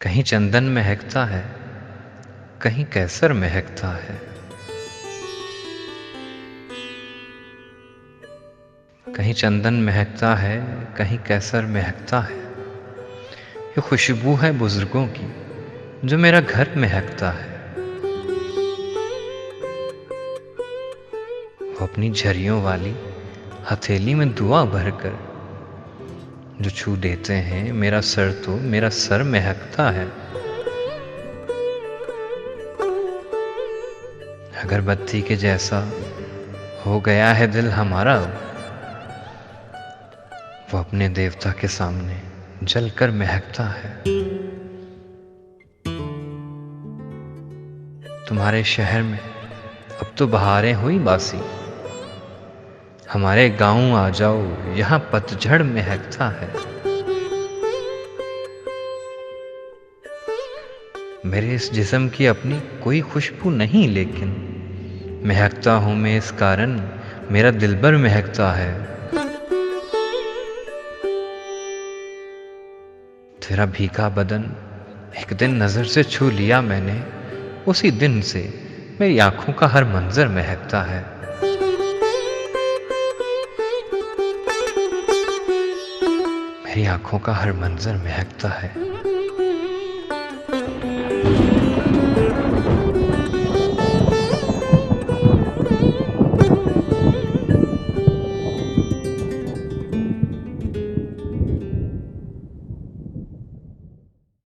कहीं चंदन महकता है, कहीं कैसर महकता है। कहीं चंदन महकता है, कहीं कैसर महकता है। ये खुशबू है बुजुर्गों की जो मेरा घर महकता है। वो अपनी झरियों वाली हथेली में दुआ भरकर जो छू देते हैं मेरा सर, तो मेरा सर महकता है। अगरबत्ती के जैसा हो गया है दिल हमारा, वो अपने देवता के सामने जलकर महकता है। तुम्हारे शहर में अब तो बहारें हुई बासी, हमारे गांव आ जाओ, यहाँ पतझड़ महकता है। मेरे इस जिस्म की अपनी कोई खुशबू नहीं, लेकिन महकता हूं मैं इस कारण मेरा दिलबर महकता है। तेरा भीगा बदन एक दिन नजर से छू लिया मैंने, उसी दिन से मेरी आंखों का हर मंजर महकता है। मेरी आंखों का हर मंजर महकता है।